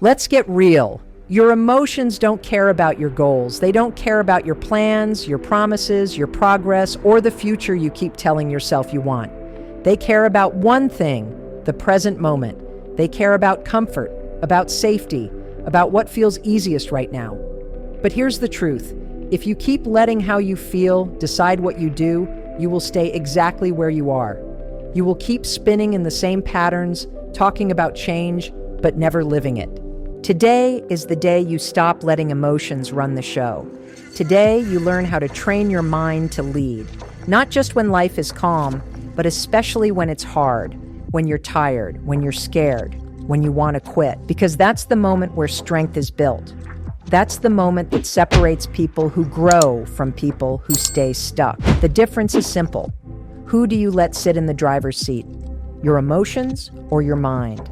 Let's get real. Your emotions don't care about your goals. They don't care about your plans, your promises, your progress, or the future you keep telling yourself you want. They care about one thing, the present moment. They care about comfort, about safety, about what feels easiest right now. But here's the truth. If you keep letting how you feel decide what you do, you will stay exactly where you are. You will keep spinning in the same patterns, talking about change, but never living it. Today is the day you stop letting emotions run the show. Today, you learn how to train your mind to lead, not just when life is calm, but especially when it's hard, when you're tired, when you're scared, when you want to quit, because that's the moment where strength is built. That's the moment that separates people who grow from people who stay stuck. The difference is simple. Who do you let sit in the driver's seat? Your emotions or your mind?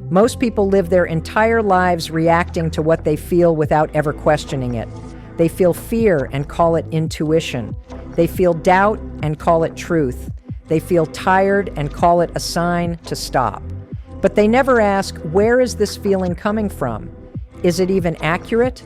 Most people live their entire lives reacting to what they feel without ever questioning it. They feel fear and call it intuition. They feel doubt and call it truth. They feel tired and call it a sign to stop. But they never ask, where is this feeling coming from? Is it even accurate?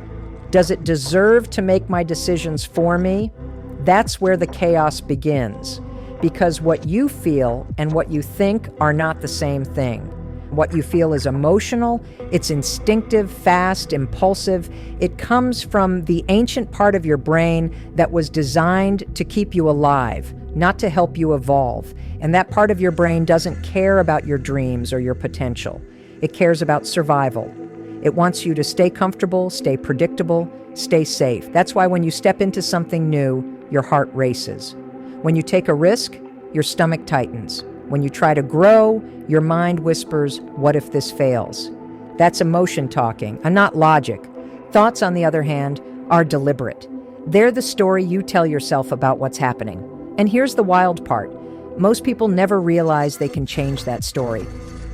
Does it deserve to make my decisions for me? That's where the chaos begins. Because what you feel and what you think are not the same thing. What you feel is emotional, it's instinctive, fast, impulsive. It comes from the ancient part of your brain that was designed to keep you alive, not to help you evolve. And that part of your brain doesn't care about your dreams or your potential. It cares about survival. It wants you to stay comfortable, stay predictable, stay safe. That's why when you step into something new, your heart races. When you take a risk, your stomach tightens. When you try to grow, your mind whispers, what if this fails? That's emotion talking, and not logic. Thoughts, on the other hand, are deliberate. They're the story you tell yourself about what's happening. And here's the wild part. Most people never realize they can change that story.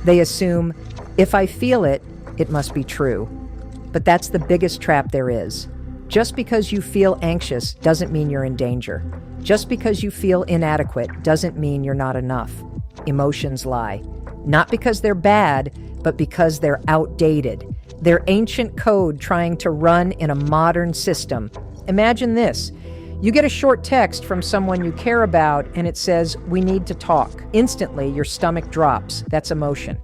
They assume, if I feel it, it must be true. But that's the biggest trap there is. Just because you feel anxious doesn't mean you're in danger. Just because you feel inadequate doesn't mean you're not enough. Emotions lie. Not because they're bad, but because they're outdated. They're ancient code trying to run in a modern system. Imagine this. You get a short text from someone you care about and it says, we need to talk. Instantly, your stomach drops. That's emotion.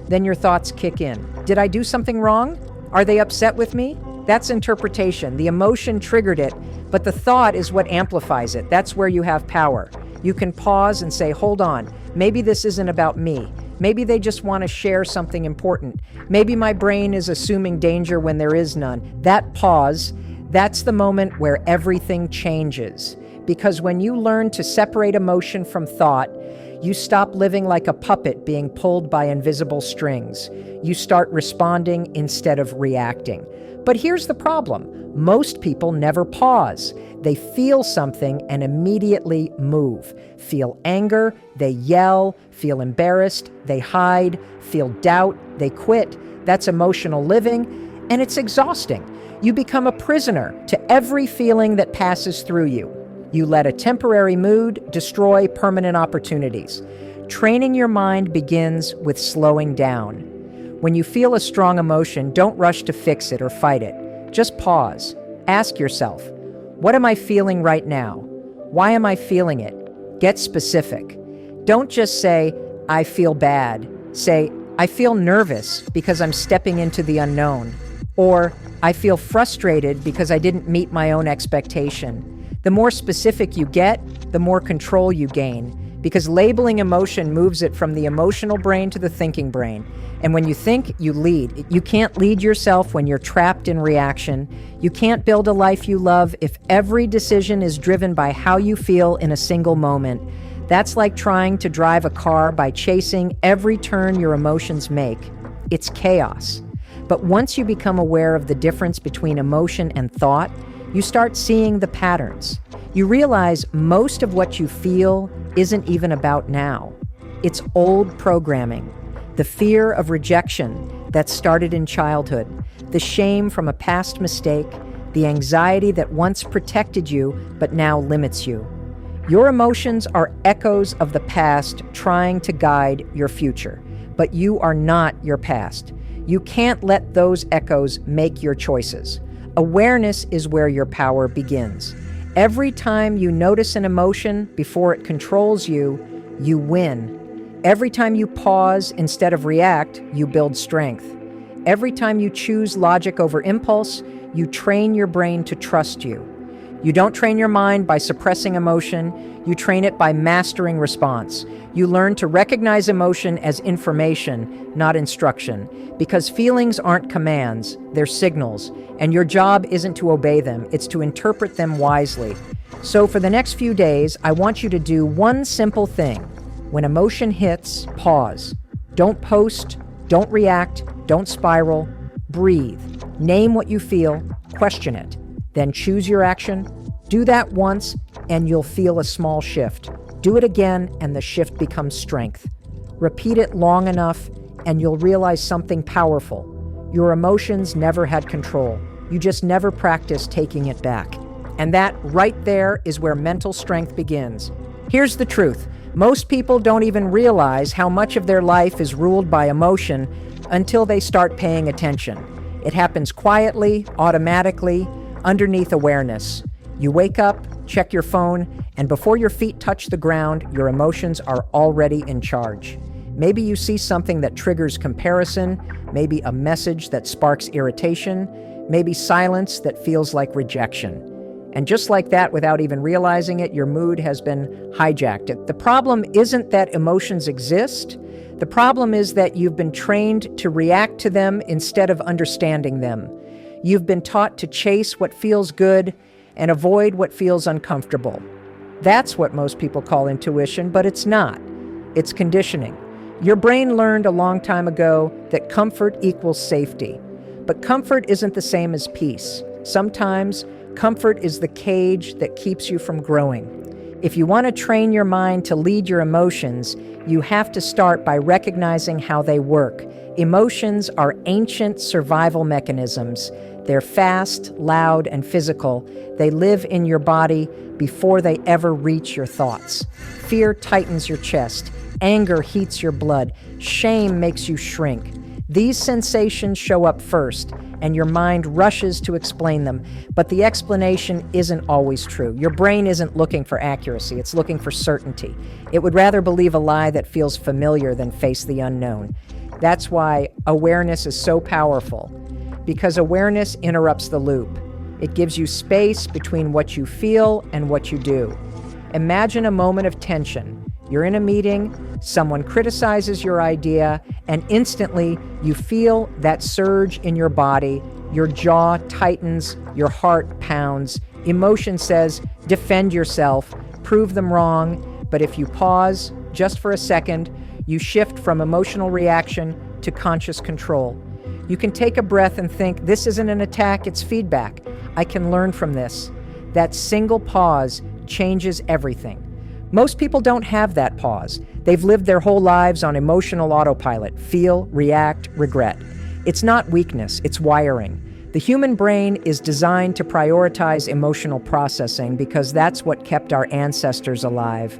Then your thoughts kick in. Did I do something wrong? Are they upset with me? That's interpretation. The emotion triggered it, but the thought is what amplifies it. That's where you have power. You can pause and say, hold on, maybe this isn't about me. Maybe they just want to share something important. Maybe my brain is assuming danger when there is none. That pause, that's the moment where everything changes. Because when you learn to separate emotion from thought, you stop living like a puppet being pulled by invisible strings. You start responding instead of reacting. But here's the problem. Most people never pause. They feel something and immediately move. Feel anger, they yell, feel embarrassed, they hide, feel doubt, they quit. That's emotional living, and it's exhausting. You become a prisoner to every feeling that passes through you. You let a temporary mood destroy permanent opportunities. Training your mind begins with slowing down. When you feel a strong emotion, don't rush to fix it or fight it. Just pause. Ask yourself, what am I feeling right now? Why am I feeling it? Get specific. Don't just say, I feel bad. Say, I feel nervous because I'm stepping into the unknown. Or, I feel frustrated because I didn't meet my own expectation. The more specific you get, the more control you gain. Because labeling emotion moves it from the emotional brain to the thinking brain. And when you think, you lead. You can't lead yourself when you're trapped in reaction. You can't build a life you love if every decision is driven by how you feel in a single moment. That's like trying to drive a car by chasing every turn your emotions make. It's chaos. But once you become aware of the difference between emotion and thought, you start seeing the patterns. You realize most of what you feel isn't even about now. It's old programming. The fear of rejection that started in childhood, the shame from a past mistake, the anxiety that once protected you but now limits you. Your emotions are echoes of the past trying to guide your future, but you are not your past. You can't let those echoes make your choices. Awareness is where your power begins. Every time you notice an emotion before it controls you, you win. Every time you pause instead of react, you build strength. Every time you choose logic over impulse, you train your brain to trust you. You don't train your mind by suppressing emotion, you train it by mastering response. You learn to recognize emotion as information, not instruction, because feelings aren't commands, they're signals, and your job isn't to obey them, it's to interpret them wisely. So for the next few days, I want you to do one simple thing. When emotion hits, pause. Don't post, don't react, don't spiral. Breathe. Name what you feel, question it. Then choose your action. Do that once, and you'll feel a small shift. Do it again, and the shift becomes strength. Repeat it long enough, and you'll realize something powerful. Your emotions never had control. You just never practiced taking it back. And that right there is where mental strength begins. Here's the truth. Most people don't even realize how much of their life is ruled by emotion until they start paying attention. It happens quietly, automatically, underneath awareness. You wake up, check your phone, and before your feet touch the ground, your emotions are already in charge. Maybe you see something that triggers comparison, maybe a message that sparks irritation, maybe silence that feels like rejection. And just like that, without even realizing it, your mood has been hijacked. The problem isn't that emotions exist. The problem is that you've been trained to react to them instead of understanding them. You've been taught to chase what feels good and avoid what feels uncomfortable. That's what most people call intuition, but it's not. It's conditioning. Your brain learned a long time ago that comfort equals safety. But comfort isn't the same as peace. Sometimes comfort is the cage that keeps you from growing. If you want to train your mind to lead your emotions, you have to start by recognizing how they work. Emotions are ancient survival mechanisms. They're fast, loud, and physical. They live in your body before they ever reach your thoughts. Fear tightens your chest. Anger heats your blood. Shame makes you shrink. These sensations show up first, and your mind rushes to explain them. But the explanation isn't always true. Your brain isn't looking for accuracy. It's looking for certainty. It would rather believe a lie that feels familiar than face the unknown. That's why awareness is so powerful. Because awareness interrupts the loop. It gives you space between what you feel and what you do. Imagine a moment of tension. You're in a meeting, someone criticizes your idea, and instantly you feel that surge in your body. Your jaw tightens, your heart pounds. Emotion says, defend yourself, prove them wrong. But if you pause just for a second, you shift from emotional reaction to conscious control. You can take a breath and think, this isn't an attack, it's feedback. I can learn from this. That single pause changes everything. Most people don't have that pause. They've lived their whole lives on emotional autopilot, feel, react, regret. It's not weakness, it's wiring. The human brain is designed to prioritize emotional processing because that's what kept our ancestors alive.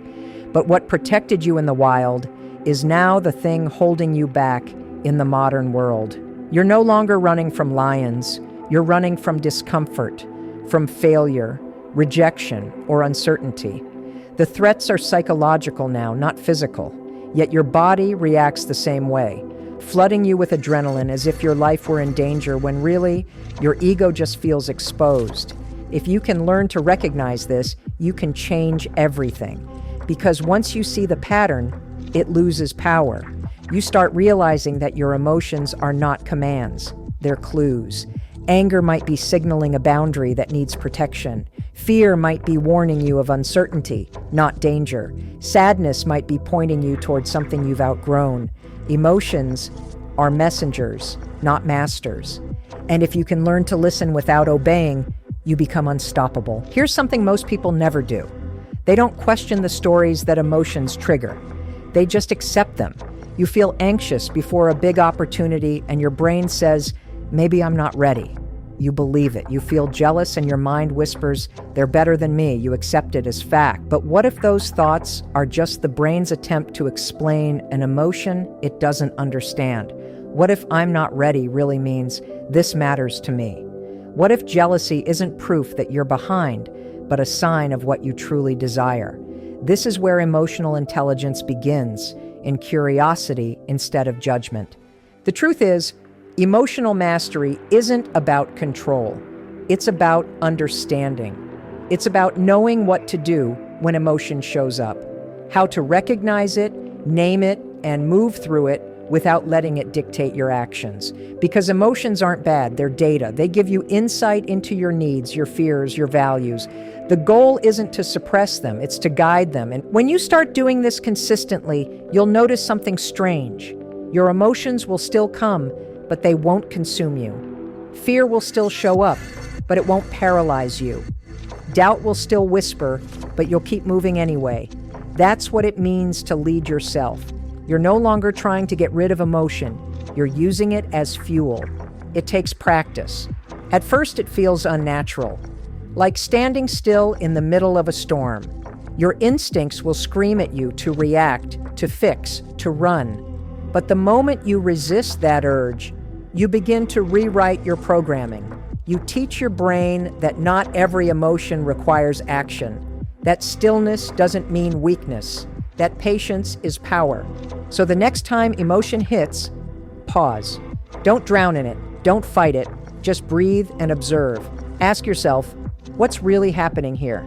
But what protected you in the wild is now the thing holding you back in the modern world. You're no longer running from lions. You're running from discomfort, from failure, rejection, or uncertainty. The threats are psychological now, not physical. Yet your body reacts the same way, flooding you with adrenaline as if your life were in danger when really, your ego just feels exposed. If you can learn to recognize this, you can change everything. Because once you see the pattern, it loses power. You start realizing that your emotions are not commands, they're clues. Anger might be signaling a boundary that needs protection. Fear might be warning you of uncertainty, not danger. Sadness might be pointing you towards something you've outgrown. Emotions are messengers, not masters. And if you can learn to listen without obeying, you become unstoppable. Here's something most people never do. They don't question the stories that emotions trigger. They just accept them. You feel anxious before a big opportunity and your brain says, maybe I'm not ready. You believe it. You feel jealous and your mind whispers, they're better than me. You accept it as fact. But what if those thoughts are just the brain's attempt to explain an emotion it doesn't understand? What if I'm not ready really means this matters to me? What if jealousy isn't proof that you're behind, but a sign of what you truly desire? This is where emotional intelligence begins, in curiosity instead of judgment. The truth is, emotional mastery isn't about control. It's about understanding. It's about knowing what to do when emotion shows up, how to recognize it, name it, and move through it without letting it dictate your actions. Because emotions aren't bad, they're data. They give you insight into your needs, your fears, your values. The goal isn't to suppress them, it's to guide them. And when you start doing this consistently, you'll notice something strange. Your emotions will still come, but they won't consume you. Fear will still show up, but it won't paralyze you. Doubt will still whisper, but you'll keep moving anyway. That's what it means to lead yourself. You're no longer trying to get rid of emotion. You're using it as fuel. It takes practice. At first, it feels unnatural, like standing still in the middle of a storm. Your instincts will scream at you to react, to fix, to run. But the moment you resist that urge, you begin to rewrite your programming. You teach your brain that not every emotion requires action, that stillness doesn't mean weakness, that patience is power. So the next time emotion hits, pause. Don't drown in it. Don't fight it. Just breathe and observe. Ask yourself, what's really happening here?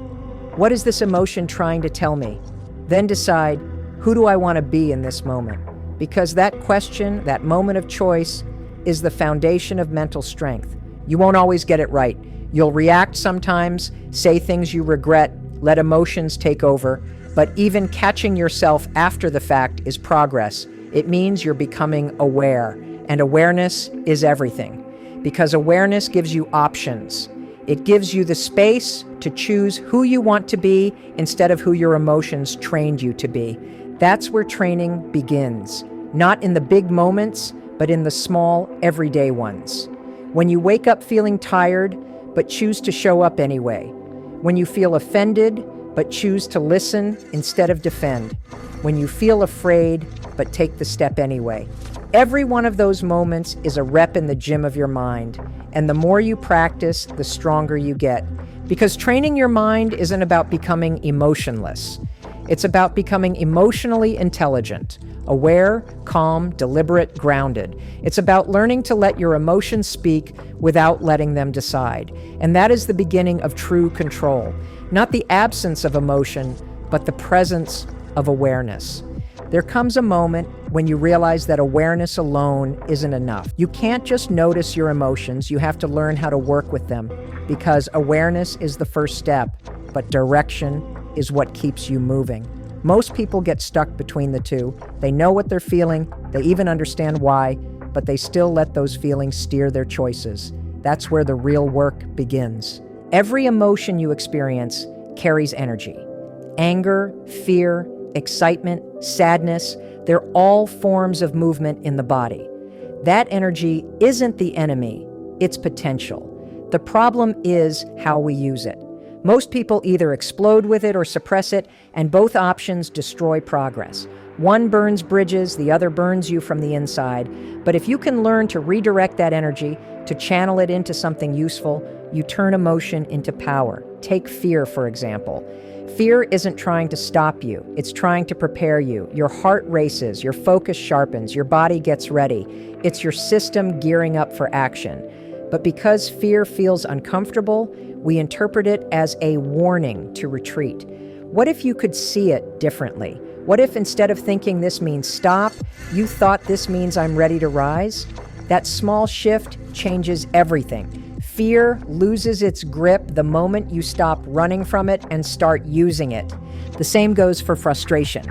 What is this emotion trying to tell me? Then decide, who do I want to be in this moment? Because that question, that moment of choice, is the foundation of mental strength. You won't always get it right. You'll react sometimes, say things you regret, let emotions take over. But even catching yourself after the fact is progress. It means you're becoming aware. And awareness is everything. Because awareness gives you options. It gives you the space to choose who you want to be instead of who your emotions trained you to be. That's where training begins. Not in the big moments, but in the small, everyday ones. When you wake up feeling tired, but choose to show up anyway. When you feel offended, but choose to listen instead of defend. When you feel afraid, but take the step anyway. Every one of those moments is a rep in the gym of your mind. And the more you practice, the stronger you get. Because training your mind isn't about becoming emotionless. It's about becoming emotionally intelligent, aware, calm, deliberate, grounded. It's about learning to let your emotions speak without letting them decide. And that is the beginning of true control. Not the absence of emotion, but the presence of awareness. There comes a moment when you realize that awareness alone isn't enough. You can't just notice your emotions, you have to learn how to work with them, because awareness is the first step, but direction is what keeps you moving. Most people get stuck between the two. They know what they're feeling, they even understand why, but they still let those feelings steer their choices. That's where the real work begins. Every emotion you experience carries energy. Anger, fear, excitement, sadness, they're all forms of movement in the body. That energy isn't the enemy, it's potential. The problem is how we use it. Most people either explode with it or suppress it, and both options destroy progress. One burns bridges, the other burns you from the inside. But if you can learn to redirect that energy, to channel it into something useful, you turn emotion into power. Take fear, for example. Fear isn't trying to stop you, it's trying to prepare you. Your heart races, your focus sharpens, your body gets ready. It's your system gearing up for action. But because fear feels uncomfortable, we interpret it as a warning to retreat. What if you could see it differently? What if instead of thinking this means stop, you thought this means I'm ready to rise? That small shift changes everything. Fear loses its grip the moment you stop running from it and start using it. The same goes for frustration.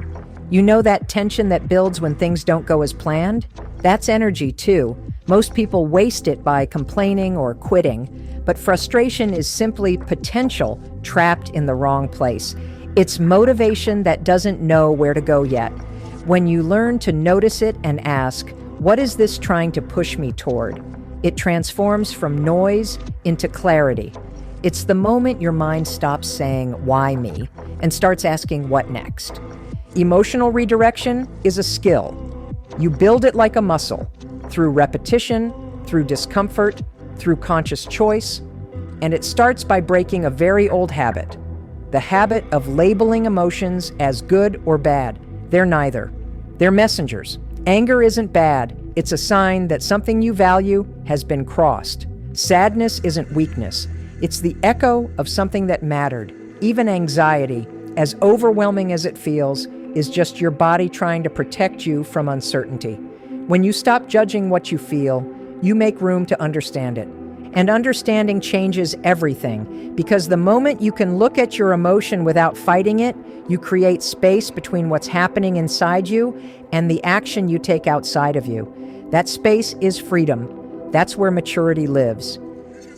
You know that tension that builds when things don't go as planned? That's energy too. Most people waste it by complaining or quitting, but frustration is simply potential trapped in the wrong place. It's motivation that doesn't know where to go yet. When you learn to notice it and ask, what is this trying to push me toward? It transforms from noise into clarity. It's the moment your mind stops saying, why me, and starts asking, what next? Emotional redirection is a skill. You build it like a muscle. through repetition, through discomfort, through conscious choice. And it starts by breaking a very old habit, the habit of labeling emotions as good or bad. They're neither. They're messengers. Anger isn't bad. It's a sign that something you value has been crossed. Sadness isn't weakness. It's the echo of something that mattered. Even anxiety, as overwhelming as it feels, is just your body trying to protect you from uncertainty. When you stop judging what you feel, you make room to understand it. And understanding changes everything, because the moment you can look at your emotion without fighting it, you create space between what's happening inside you and the action you take outside of you. That space is freedom. That's where maturity lives.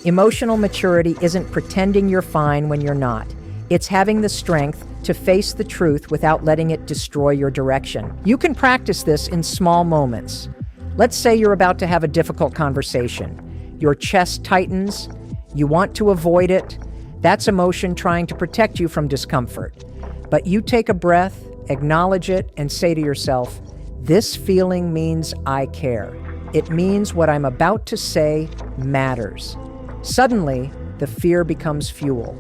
Emotional maturity isn't pretending you're fine when you're not. It's having the strength to face the truth without letting it destroy your direction. You can practice this in small moments. Let's say you're about to have a difficult conversation. Your chest tightens. You want to avoid it. That's emotion trying to protect you from discomfort. But you take a breath, acknowledge it, and say to yourself, this feeling means I care. It means what I'm about to say matters. Suddenly, the fear becomes fuel.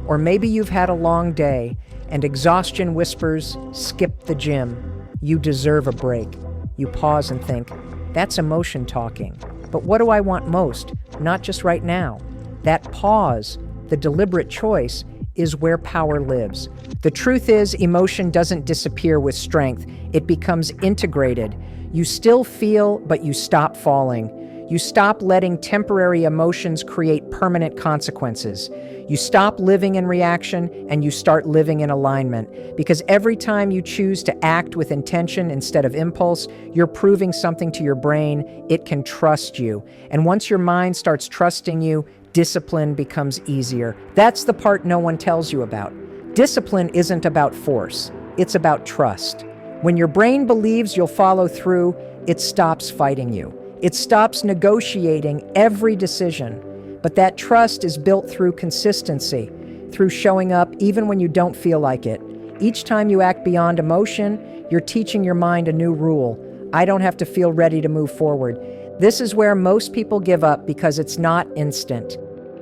Or maybe you've had a long day and exhaustion whispers, skip the gym. You deserve a break. You pause and think, that's emotion talking. But what do I want most? Not just right now. That pause, the deliberate choice, is where power lives. The truth is, emotion doesn't disappear with strength. It becomes integrated. You still feel, but you stop falling. You stop letting temporary emotions create permanent consequences. You stop living in reaction and you start living in alignment. Because every time you choose to act with intention instead of impulse, you're proving something to your brain. It can trust you. And once your mind starts trusting you, discipline becomes easier. That's the part no one tells you about. Discipline isn't about force. It's about trust. When your brain believes you'll follow through, it stops fighting you. It stops negotiating every decision. But that trust is built through consistency, through showing up even when you don't feel like it. Each time you act beyond emotion, you're teaching your mind a new rule. I don't have to feel ready to move forward. This is where most people give up because it's not instant.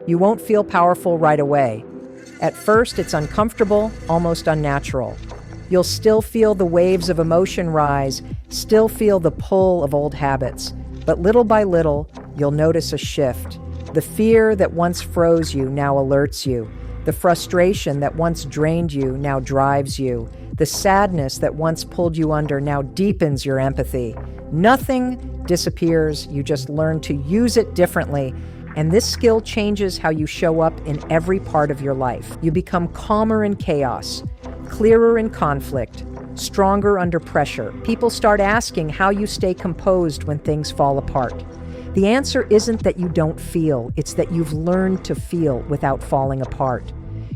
You won't feel powerful right away. At first, it's uncomfortable, almost unnatural. You'll still feel the waves of emotion rise, still feel the pull of old habits. But little by little, you'll notice a shift. The fear that once froze you now alerts you. The frustration that once drained you now drives you. The sadness that once pulled you under now deepens your empathy. Nothing disappears, you just learn to use it differently. And this skill changes how you show up in every part of your life. You become calmer in chaos, clearer in conflict, stronger under pressure. People start asking how you stay composed when things fall apart. The answer isn't that you don't feel, it's that you've learned to feel without falling apart.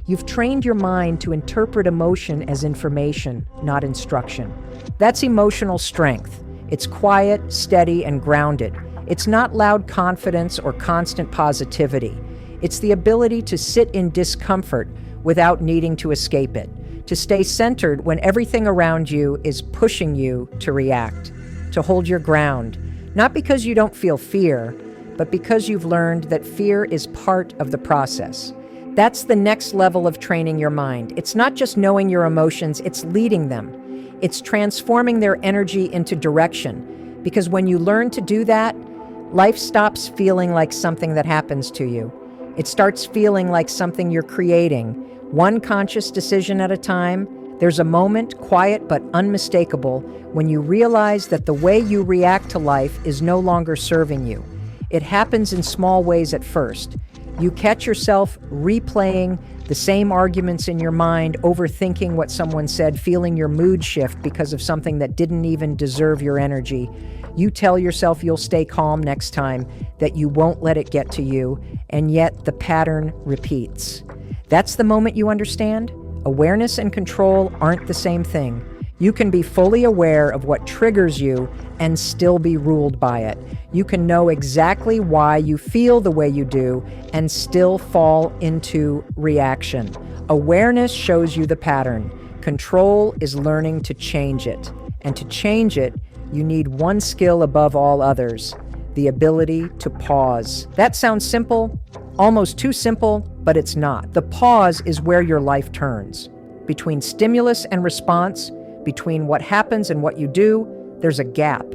You've trained your mind to interpret emotion as information, not instruction. That's emotional strength. It's quiet, steady, and grounded. It's not loud confidence or constant positivity. It's the ability to sit in discomfort without needing to escape it, to stay centered when everything around you is pushing you to react, to hold your ground. Not because you don't feel fear, but because you've learned that fear is part of the process. That's the next level of training your mind. It's not just knowing your emotions, it's leading them. It's transforming their energy into direction. Because when you learn to do that, life stops feeling like something that happens to you. It starts feeling like something you're creating, one conscious decision at a time. There's a moment, quiet but unmistakable, when you realize that the way you react to life is no longer serving you. It happens in small ways at first. You catch yourself replaying the same arguments in your mind, overthinking what someone said, feeling your mood shift because of something that didn't even deserve your energy. You tell yourself you'll stay calm next time, that you won't let it get to you, and yet the pattern repeats. That's the moment you understand. Awareness and control aren't the same thing. You can be fully aware of what triggers you and still be ruled by it. You can know exactly why you feel the way you do and still fall into reaction. Awareness shows you the pattern. Control is learning to change it. And to change it, You need one skill above all others: the ability to pause. That sounds simple, almost too simple, but it's not. The pause is where your life turns. Between stimulus and response, between what happens and what you do, there's a gap.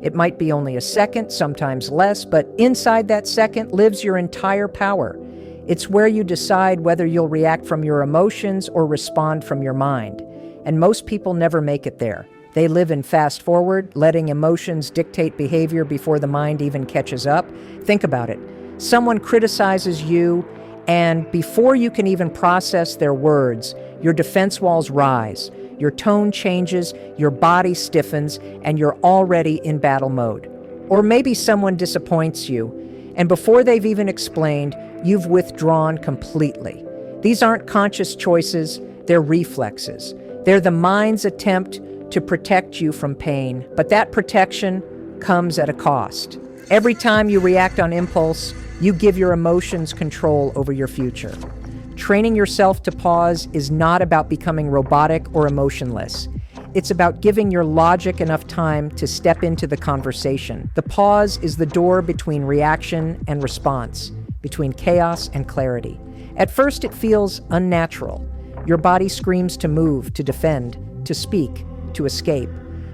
It might be only a second, sometimes less, but inside that second lives your entire power. It's where you decide whether you'll react from your emotions or respond from your mind. And most people never make it there. They live in fast forward, letting emotions dictate behavior before the mind even catches up. Think about it. Someone criticizes you, and before you can even process their words, your defense walls rise, your tone changes, your body stiffens, and you're already in battle mode. Or maybe someone disappoints you, and before they've even explained, you've withdrawn completely. These aren't conscious choices, they're reflexes. They're the mind's attempt to protect you from pain, but that protection comes at a cost. Every time you react on impulse, you give your emotions control over your future. Training yourself to pause is not about becoming robotic or emotionless. It's about giving your logic enough time to step into the conversation. The pause is the door between reaction and response, between chaos and clarity. At first, it feels unnatural. Your body screams to move, to defend, to speak, to escape.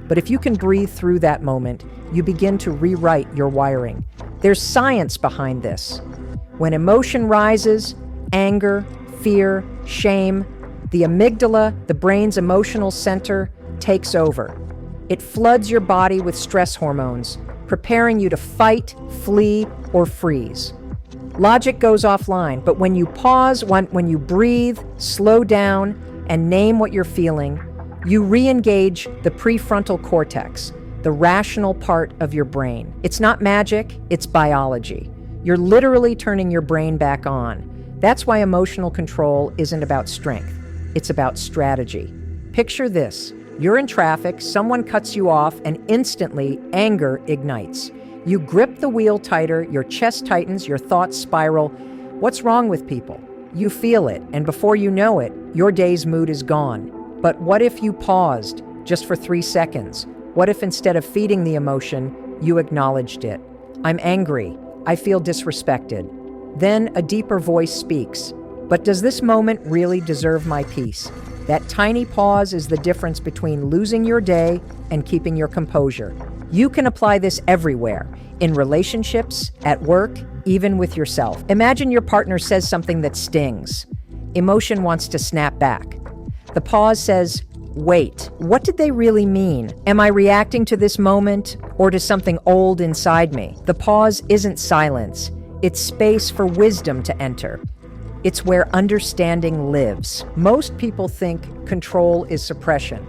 But if you can breathe through that moment, you begin to rewrite your wiring. There's science behind this. When emotion rises, anger, fear, shame, the amygdala, the brain's emotional center, takes over. It floods your body with stress hormones, preparing you to fight, flee, or freeze. Logic goes offline, but when you pause, when you breathe, slow down, and name what you're feeling, you re-engage the prefrontal cortex, the rational part of your brain. It's not magic, it's biology. You're literally turning your brain back on. That's why emotional control isn't about strength. It's about strategy. Picture this. You're in traffic, someone cuts you off, and instantly anger ignites. You grip the wheel tighter, your chest tightens, your thoughts spiral. What's wrong with people? You feel it, and before you know it, your day's mood is gone. But what if you paused just for 3 seconds? What if instead of feeding the emotion, you acknowledged it? I'm angry. I feel disrespected. Then a deeper voice speaks. But does this moment really deserve my peace? That tiny pause is the difference between losing your day and keeping your composure. You can apply this everywhere, in relationships, at work, even with yourself. Imagine your partner says something that stings. Emotion wants to snap back. The pause says, wait, what did they really mean? Am I reacting to this moment or to something old inside me? The pause isn't silence. It's space for wisdom to enter. It's where understanding lives. Most people think control is suppression.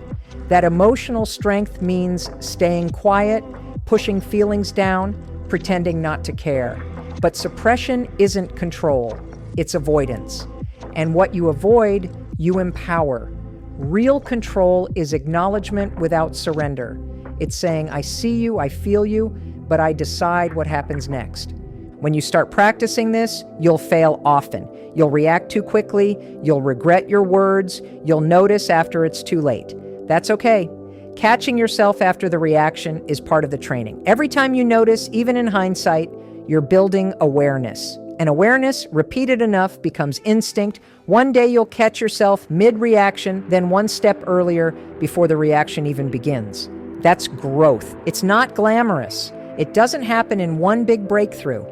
That emotional strength means staying quiet, pushing feelings down, pretending not to care. But suppression isn't control, it's avoidance. And what you avoid, you empower. Real control is acknowledgement without surrender. It's saying, I see you, I feel you, but I decide what happens next. When you start practicing this, you'll fail often. You'll react too quickly, you'll regret your words, you'll notice after it's too late. That's okay. Catching yourself after the reaction is part of the training. Every time you notice, even in hindsight, you're building awareness. And awareness, repeated enough, becomes instinct. One day you'll catch yourself mid-reaction, then one step earlier before the reaction even begins. That's growth. It's not glamorous. It doesn't happen in one big breakthrough.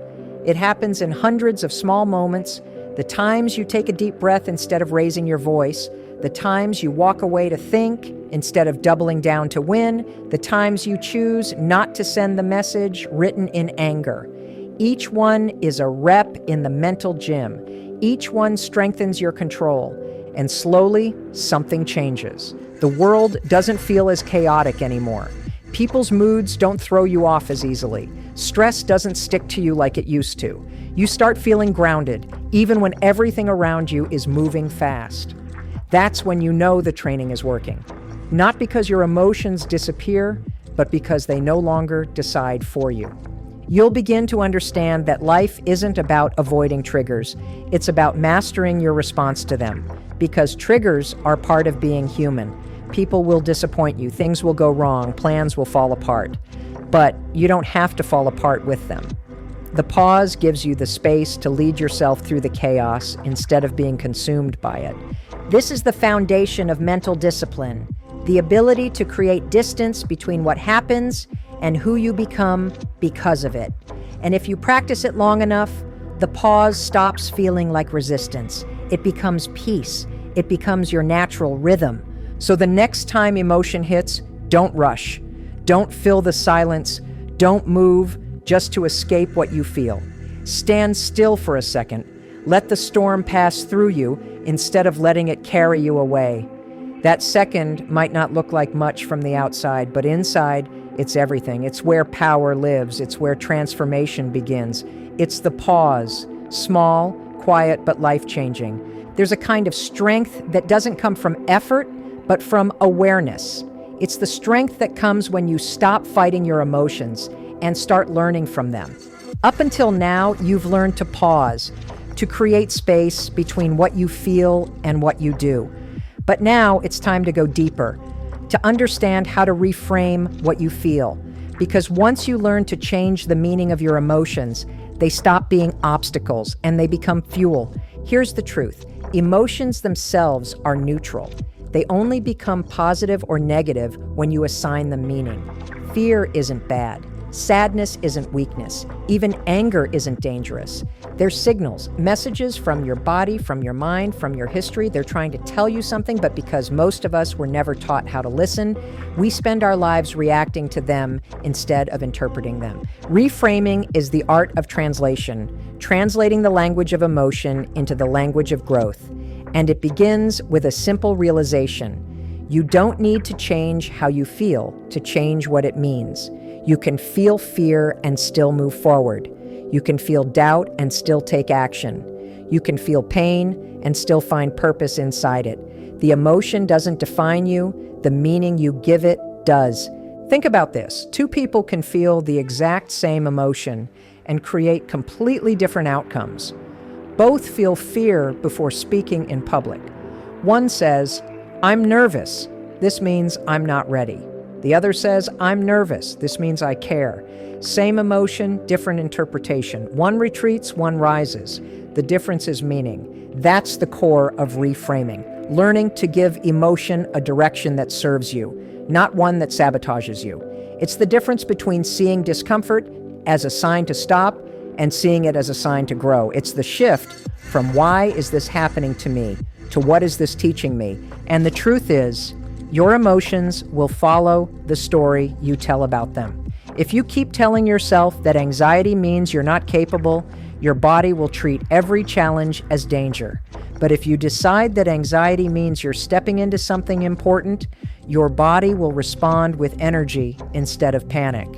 It happens in hundreds of small moments, the times you take a deep breath instead of raising your voice, the times you walk away to think instead of doubling down to win, the times you choose not to send the message written in anger. Each one is a rep in the mental gym. Each one strengthens your control, and slowly something changes. The world doesn't feel as chaotic anymore. People's moods don't throw you off as easily. Stress doesn't stick to you like it used to. You start feeling grounded, even when everything around you is moving fast. That's when you know the training is working. Not because your emotions disappear, but because they no longer decide for you. You'll begin to understand that life isn't about avoiding triggers. It's about mastering your response to them, because triggers are part of being human. People will disappoint you, things will go wrong, plans will fall apart. But you don't have to fall apart with them. The pause gives you the space to lead yourself through the chaos instead of being consumed by it. This is the foundation of mental discipline, the ability to create distance between what happens and who you become because of it. And if you practice it long enough, the pause stops feeling like resistance. It becomes peace. It becomes your natural rhythm. So the next time emotion hits, don't rush. Don't fill the silence. Don't move just to escape what you feel. Stand still for a second. Let the storm pass through you instead of letting it carry you away. That second might not look like much from the outside, but inside, it's everything. It's where power lives. It's where transformation begins. It's the pause, small, quiet, but life-changing. There's a kind of strength that doesn't come from effort, but from awareness. It's the strength that comes when you stop fighting your emotions and start learning from them. Up until now, you've learned to pause, to create space between what you feel and what you do. But now it's time to go deeper, to understand how to reframe what you feel. Because once you learn to change the meaning of your emotions, they stop being obstacles and they become fuel. Here's the truth. Emotions themselves are neutral. They only become positive or negative when you assign them meaning. Fear isn't bad. Sadness isn't weakness. Even anger isn't dangerous. They're signals, messages from your body, from your mind, from your history. They're trying to tell you something, but because most of us were never taught how to listen, we spend our lives reacting to them instead of interpreting them. Reframing is the art of translation, translating the language of emotion into the language of growth. And it begins with a simple realization. You don't need to change how you feel to change what it means. You can feel fear and still move forward. You can feel doubt and still take action. You can feel pain and still find purpose inside it. The emotion doesn't define you. The meaning you give it does. Think about this. Two people can feel the exact same emotion and create completely different outcomes. Both feel fear before speaking in public. One says, "I'm nervous. This means I'm not ready." The other says, "I'm nervous. This means I care." Same emotion, different interpretation. One retreats, one rises. The difference is meaning. That's the core of reframing. Learning to give emotion a direction that serves you, not one that sabotages you. It's the difference between seeing discomfort as a sign to stop and seeing it as a sign to grow. It's the shift from "why is this happening to me" to "what is this teaching me?" And the truth is, your emotions will follow the story you tell about them. If you keep telling yourself that anxiety means you're not capable, your body will treat every challenge as danger. But if you decide that anxiety means you're stepping into something important, your body will respond with energy instead of panic.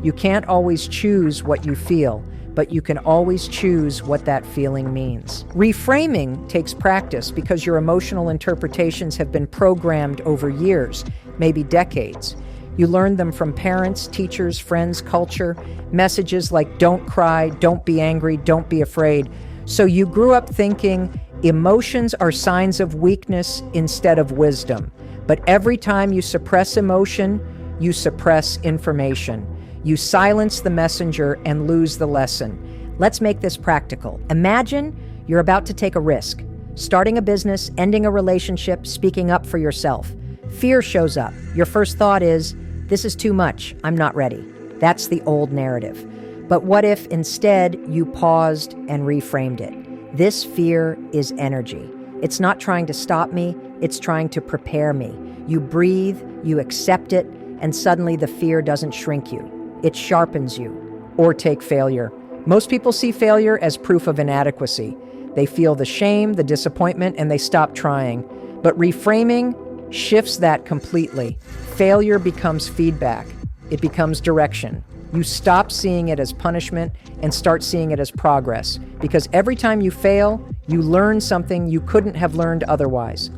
You can't always choose what you feel, but you can always choose what that feeling means. Reframing takes practice because your emotional interpretations have been programmed over years, maybe decades. You learned them from parents, teachers, friends, culture, messages like "don't cry, don't be angry, don't be afraid." So you grew up thinking emotions are signs of weakness instead of wisdom. But every time you suppress emotion, you suppress information. You silence the messenger and lose the lesson. Let's make this practical. Imagine you're about to take a risk, starting a business, ending a relationship, speaking up for yourself. Fear shows up. Your first thought is, "This is too much. I'm not ready." That's the old narrative. But what if instead you paused and reframed it? This fear is energy. It's not trying to stop me. It's trying to prepare me. You breathe, you accept it, and suddenly the fear doesn't shrink you. It sharpens you. Or take failure. Most people see failure as proof of inadequacy. They feel the shame, the disappointment, and they stop trying. But reframing shifts that completely. Failure becomes feedback. It becomes direction. You stop seeing it as punishment and start seeing it as progress. Because every time you fail, you learn something you couldn't have learned otherwise.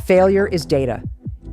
Failure is data.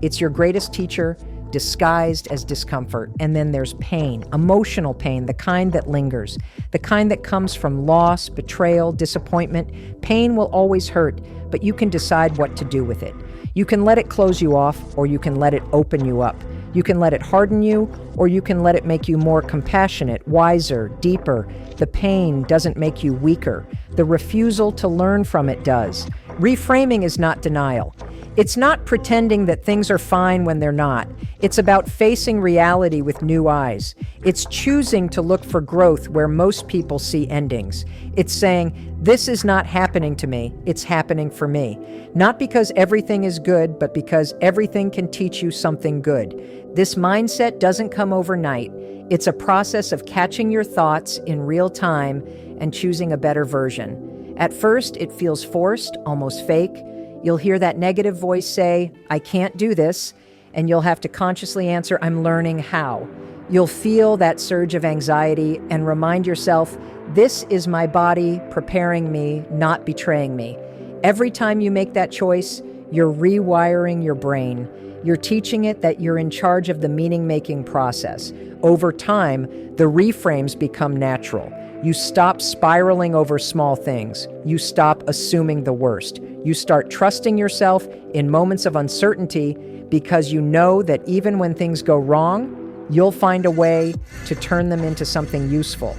It's your greatest teacher, disguised as discomfort. And then there's pain, emotional pain, the kind that lingers, the kind that comes from loss, betrayal, disappointment. Pain will always hurt, but you can decide what to do with it. You can let it close you off, or you can let it open you up. You can let it harden you, or you can let it make you more compassionate, wiser, deeper. The pain doesn't make you weaker. The refusal to learn from it does. Reframing is not denial. It's not pretending that things are fine when they're not. It's about facing reality with new eyes. It's choosing to look for growth where most people see endings. It's saying, this is not happening to me, it's happening for me. Not because everything is good, but because everything can teach you something good. This mindset doesn't come overnight. It's a process of catching your thoughts in real time and choosing a better version. At first, it feels forced, almost fake. You'll hear that negative voice say, I can't do this, and you'll have to consciously answer, I'm learning how. You'll feel that surge of anxiety and remind yourself, this is my body preparing me, not betraying me. Every time you make that choice, you're rewiring your brain. You're teaching it that you're in charge of the meaning-making process. Over time, the reframes become natural. You stop spiraling over small things. You stop assuming the worst. You start trusting yourself in moments of uncertainty because you know that even when things go wrong, you'll find a way to turn them into something useful.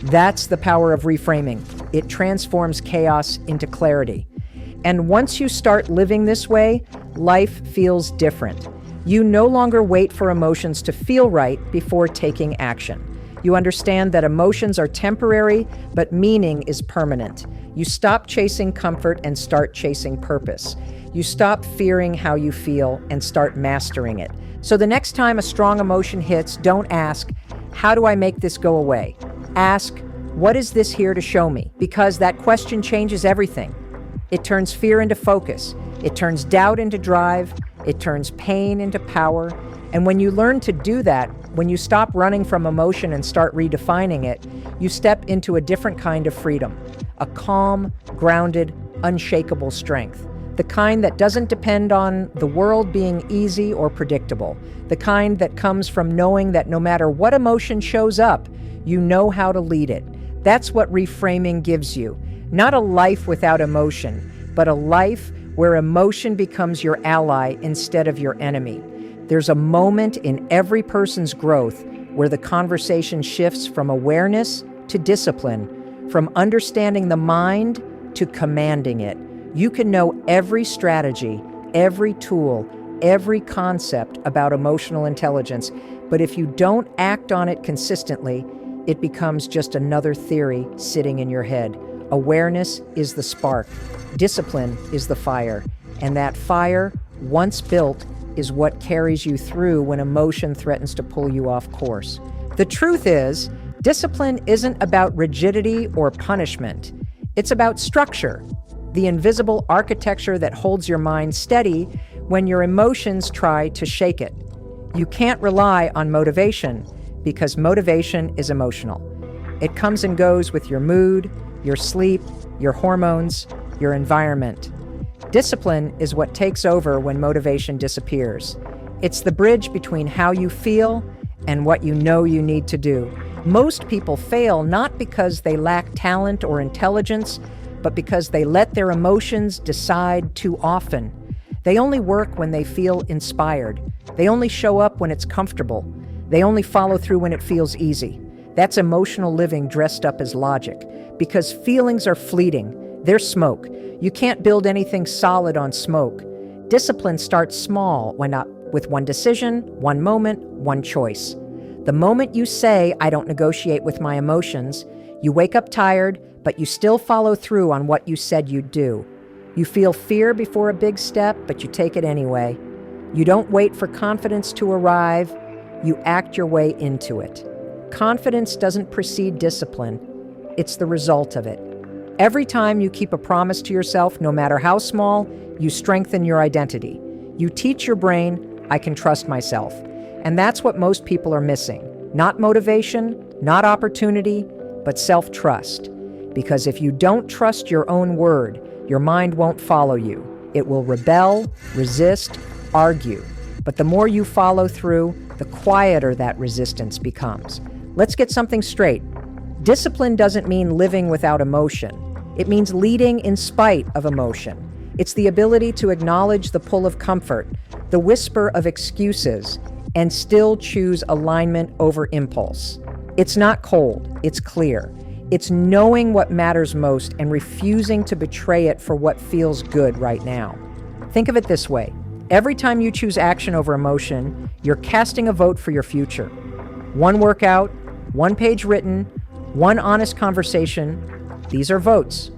That's the power of reframing. It transforms chaos into clarity. And once you start living this way, life feels different. You no longer wait for emotions to feel right before taking action. You understand that emotions are temporary, but meaning is permanent. You stop chasing comfort and start chasing purpose. You stop fearing how you feel and start mastering it. So the next time a strong emotion hits, don't ask, how do I make this go away? Ask, what is this here to show me? Because that question changes everything. It turns fear into focus. It turns doubt into drive. It turns pain into power. And when you learn to do that, when you stop running from emotion and start redefining it, you step into a different kind of freedom, a calm, grounded, unshakable strength. The kind that doesn't depend on the world being easy or predictable. The kind that comes from knowing that no matter what emotion shows up, you know how to lead it. That's what reframing gives you. Not a life without emotion, but a life where emotion becomes your ally instead of your enemy. There's a moment in every person's growth where the conversation shifts from awareness to discipline, from understanding the mind to commanding it. You can know every strategy, every tool, every concept about emotional intelligence, but if you don't act on it consistently, it becomes just another theory sitting in your head. Awareness is the spark, discipline is the fire, and that fire, once built, is what carries you through when emotion threatens to pull you off course. The truth is, discipline isn't about rigidity or punishment. It's about structure, the invisible architecture that holds your mind steady when your emotions try to shake it. You can't rely on motivation because motivation is emotional. It comes and goes with your mood, your sleep, your hormones, your environment. Discipline is what takes over when motivation disappears. It's the bridge between how you feel and what you know you need to do. Most people fail not because they lack talent or intelligence, but because they let their emotions decide too often. They only work when they feel inspired. They only show up when it's comfortable. They only follow through when it feels easy. That's emotional living dressed up as logic. Because feelings are fleeting. They're smoke. You can't build anything solid on smoke. Discipline starts small, with one decision, one moment, one choice. The moment you say, I don't negotiate with my emotions, you wake up tired, but you still follow through on what you said you'd do. You feel fear before a big step, but you take it anyway. You don't wait for confidence to arrive, you act your way into it. Confidence doesn't precede discipline, it's the result of it. Every time you keep a promise to yourself, no matter how small, you strengthen your identity. You teach your brain, I can trust myself. And that's what most people are missing. Not motivation, not opportunity, but self-trust. Because if you don't trust your own word, your mind won't follow you. It will rebel, resist, argue. But the more you follow through, the quieter that resistance becomes. Let's get something straight. Discipline doesn't mean living without emotion. It means leading in spite of emotion. It's the ability to acknowledge the pull of comfort, the whisper of excuses, and still choose alignment over impulse. It's not cold, it's clear. It's knowing what matters most and refusing to betray it for what feels good right now. Think of it this way. Every time you choose action over emotion, you're casting a vote for your future. One workout, one page written, one honest conversation. These are votes.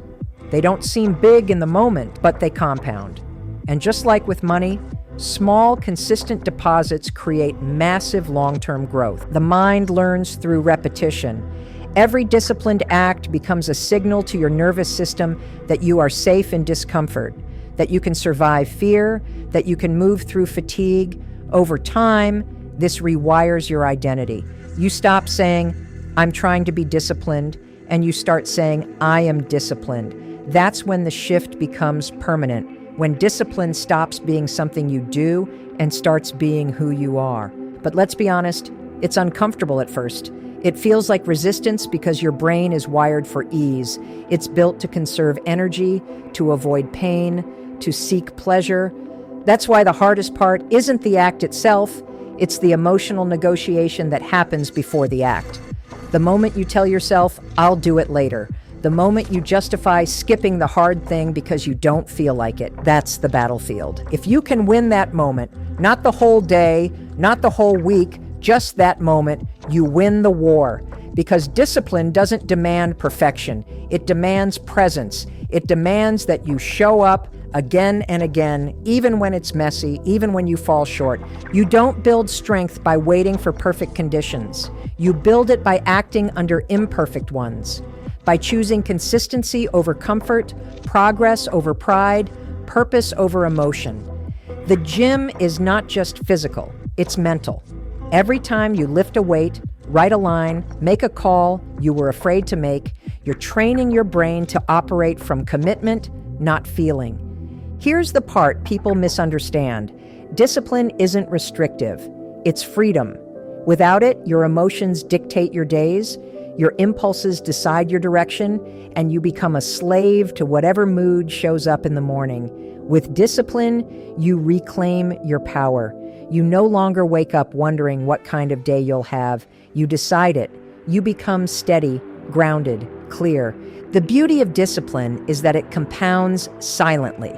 They don't seem big in the moment, but they compound. And just like with money, small, consistent deposits create massive long-term growth. The mind learns through repetition. Every disciplined act becomes a signal to your nervous system that you are safe in discomfort, that you can survive fear, that you can move through fatigue. Over time, this rewires your identity. You stop saying, "I'm trying to be disciplined," and you start saying, "I am disciplined." That's when the shift becomes permanent, when discipline stops being something you do and starts being who you are. But let's be honest, it's uncomfortable at first. It feels like resistance because your brain is wired for ease. It's built to conserve energy, to avoid pain, to seek pleasure. That's why the hardest part isn't the act itself, it's the emotional negotiation that happens before the act. The moment you tell yourself, "I'll do it later," the moment you justify skipping the hard thing because you don't feel like it, that's the battlefield. If you can win that moment, not the whole day, not the whole week, just that moment, you win the war. Because discipline doesn't demand perfection. It demands presence. It demands that you show up again and again, even when it's messy, even when you fall short. You don't build strength by waiting for perfect conditions. You build it by acting under imperfect ones, by choosing consistency over comfort, progress over pride, purpose over emotion. The gym is not just physical, it's mental. Every time you lift a weight, write a line, make a call you were afraid to make, you're training your brain to operate from commitment, not feeling. Here's the part people misunderstand. Discipline isn't restrictive, it's freedom. Without it, your emotions dictate your days, your impulses decide your direction, and you become a slave to whatever mood shows up in the morning. With discipline, you reclaim your power. You no longer wake up wondering what kind of day you'll have. You decide it. You become steady, grounded, clear. The beauty of discipline is that it compounds silently.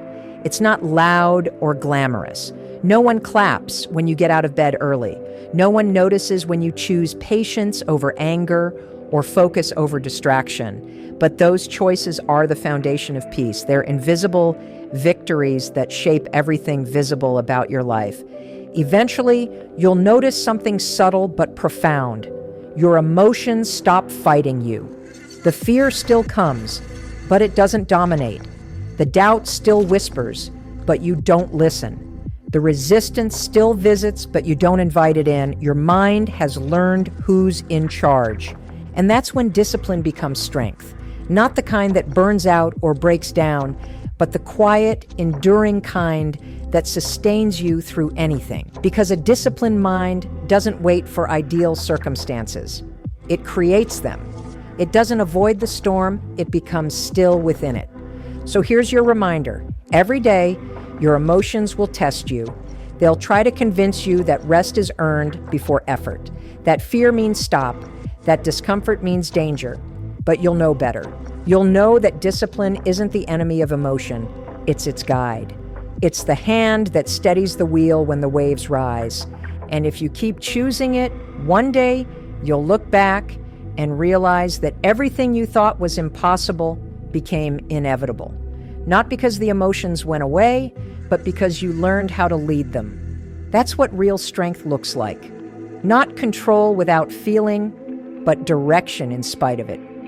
It's not loud or glamorous. No one claps when you get out of bed early. No one notices when you choose patience over anger or focus over distraction. But those choices are the foundation of peace. They're invisible victories that shape everything visible about your life. Eventually, you'll notice something subtle but profound. Your emotions stop fighting you. The fear still comes, but it doesn't dominate. The doubt still whispers, but you don't listen. The resistance still visits, but you don't invite it in. Your mind has learned who's in charge. And that's when discipline becomes strength. Not the kind that burns out or breaks down, but the quiet, enduring kind that sustains you through anything. Because a disciplined mind doesn't wait for ideal circumstances. It creates them. It doesn't avoid the storm, it becomes still within it. So here's your reminder. Every day, your emotions will test you. They'll try to convince you that rest is earned before effort, that fear means stop, that discomfort means danger. But you'll know better. You'll know that discipline isn't the enemy of emotion, it's its guide. It's the hand that steadies the wheel when the waves rise. And if you keep choosing it, one day you'll look back and realize that everything you thought was impossible became inevitable. Not because the emotions went away, but because you learned how to lead them. That's what real strength looks like. Not control without feeling, but direction in spite of it.